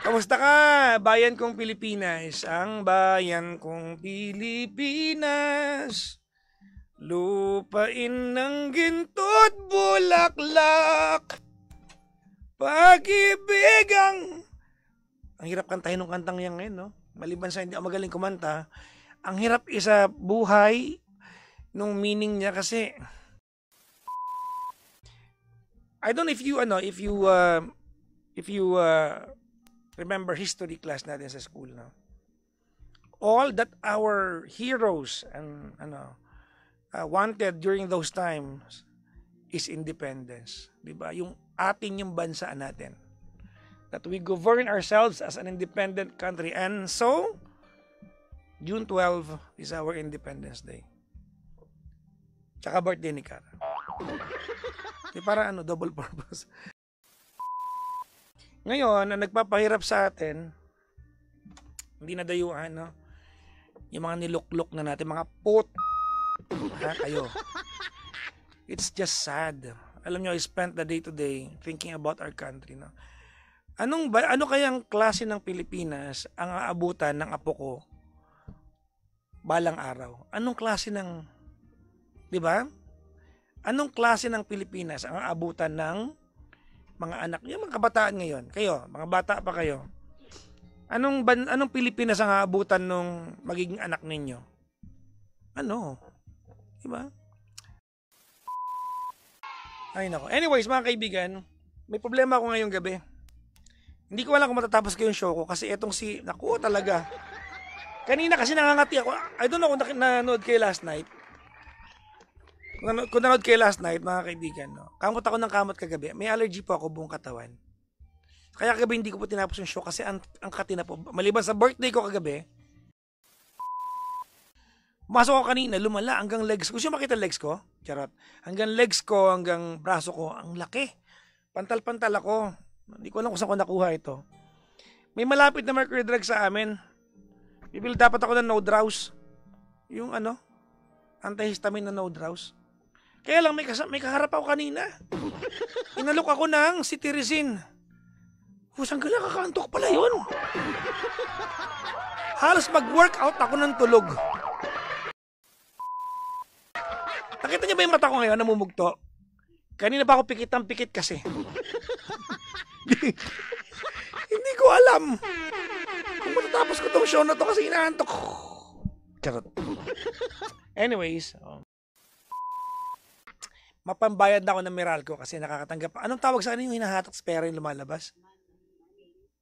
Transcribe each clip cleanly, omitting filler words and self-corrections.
Kamusta ka, bayan kong Pilipinas? Ang bayan kong Pilipinas, lupain ng ginto't bulaklak, pag-ibig ang hirap kantahin ng kantang yan ngayon, no? Maliban sa hindi ako magaling kumanta, ang hirap isa buhay nung meaning niya kasi I don't know if you remember history class natin sa school, no? All that our heroes and wanted during those times is independence, 'di ba? Yung atin yung bansa natin. That we govern ourselves as an independent country. And so June 12 is our Independence Day. Tsaka birthday ni Kara. Di para double purpose. Ngayon, ang nagpapahirap sa atin, hindi na dayuhan, no? Yung mga niluklok na natin, mga kayo. It's just sad. Alam nyo, I spent the day today thinking about our country, no? Ano kayang klase ng Pilipinas ang aabutan ng apo ko balang araw? Anong klase ng, di ba? Anong klase ng Pilipinas ang aabutan ng mga anak niyo, mga kabataan ngayon? Kayo, mga bata pa kayo. Anong Pilipinas ang aabutan nung magiging anak ninyo? Ano? Di ba? Ay nako. Anyways, mga kaibigan, may problema ako ngayong gabi. Hindi ko alam kung matatapos ko yung show ko kasi etong naku talaga. Kanina kasi nangangati ako. I don't know kung nanood kayo last night. Kung nanood kayo last night, mga kaibigan, no? Kamot ako ng kamot kagabi. May allergy po ako buong katawan. Kaya kagabi hindi ko po tinapos yung show kasi ang kati na po. Maliban sa birthday ko kagabi, masok ako kanina, lumala hanggang legs ko. Gusto makita legs ko? Charot. Hanggang legs ko, hanggang braso ko, ang laki. Pantal-pantal ako. Hindi ko alam kung saan ko nakuha ito. May malapit na mercury drug sa amin. Bibili dapat ako ng no drowse. Yung antihistamine na no drowse. Kaya lang may kaharap ako kanina. Inalok ako ng cetirizine. Husang gala, kakaantok pala yun. Halos mag-workout ako ng tulog. Nakita niyo ba yung mata ko ngayon, namumugto? Kanina pa ako pikit ng pikit kasi. Hindi ko alam kung matatapos ko tong show na to kasi inaantok. Charot. Anyways, mapambayad na ako ng Meralco kasi nakakatanggap. Anong tawag sa kanina yung hinahatak sa pera yung lumalabas?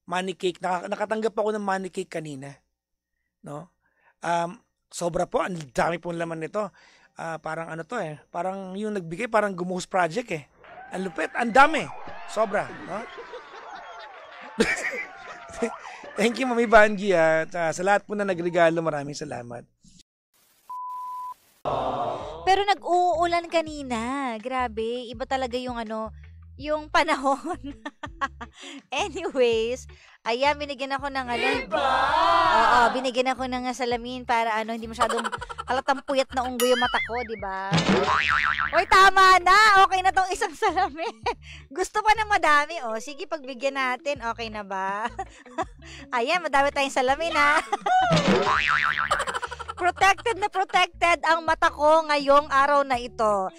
Money cake. Nakatanggap ako ng money cake kanina. No? Sobra po. Ang dami pong laman nito. Parang parang yung nagbigay, parang Gumuhos Project eh. Ang lupit. Ang dami. Sobra. No? Thank you, Mami Banji. Sa lahat po na nagregalo, maraming salamat. Pero nag-uulan kanina. Grabe. Iba talaga yung yung panahon. Anyways, ayan, binigyan ako ng Oo, binigyan ako ng salamin para hindi masyadong halatang puyat na unggoy yung mata ko, di ba? Oy, tama na. Okay na tong isang salamin. Gusto pa ng madami. O, sige, pagbigyan natin. Okay na ba? Ayan, madami tayong salamin, ha? Protected na protected ang mata ko ngayong araw na ito.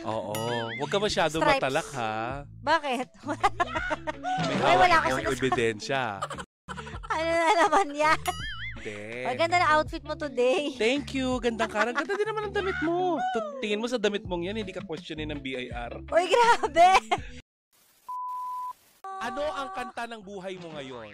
Oo. Huwag ka masyado Stripes. matalak, ha? Bakit? May Ay, wala hawak akong akong ebidensya. Ano na naman yan? Hindi. Ang ganda na outfit mo today. Thank you. Gandang karang. Ganda din naman ang damit mo. Tingin mo sa damit mong yan, hindi ka questionin ng BIR. Uy, grabe! Ano ang kanta ng buhay mo ngayon?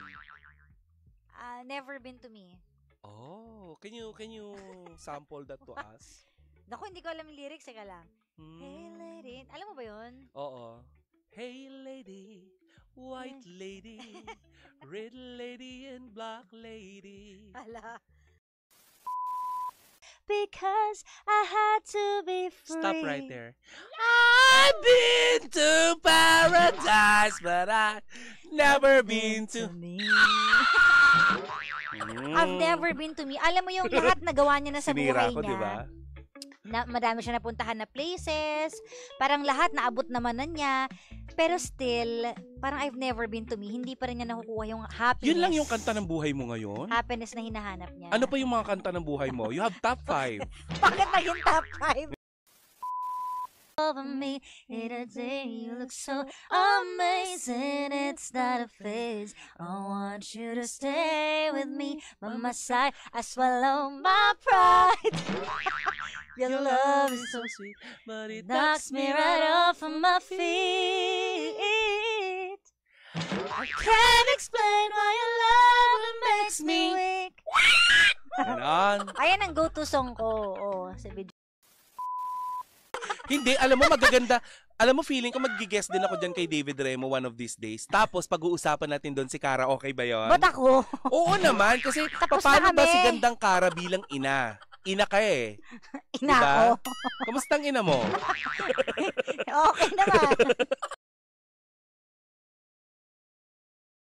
Never Been to Me. Oh, can you sample that to us? Naku, hindi ko alam yung lyrics. Seka lang. Hey lady. Alam mo ba yun? Oo. Hey lady, white lady, red lady and black lady. Ala. Because I had to be free. Stop right there. I've been to paradise, but I've never been to me. I've never been to me. Alam mo yung lahat nagawa niya na sa Sinira buhay ko, niya. diba? Na, madami siya napuntahan na places. Parang lahat naabot naman na niya. Pero still, parang I've never been to me. Hindi pa rin niya nakukuha yung happiness. Yun lang yung kanta ng buhay mo ngayon? Happiness na hinahanap niya. Ano pa yung mga kanta ng buhay mo? You have top 5. Bakit naging top 5? Over me in a day, you look so amazing. It's not a phase. I want you to stay with me by my side. I swallow my pride. Your love is so sweet, but it knocks me right off of my feet. I can't explain why your love makes me weak. Ganon. Ayan ang go-to song ko. Oh, si Bidyo. Hindi, alam mo, magaganda. Alam mo, feeling ko mag-guest din ako dyan kay David Remo one of these days. Tapos, pag-uusapan natin doon si Cara, okay ba yun? Ba't ako? Oo naman, kasi Tapos paano na ba kami. si Gandang Cara bilang ina? Ina ka eh. Ina Diba? ako. Kamusta ang ina mo? Okay naman.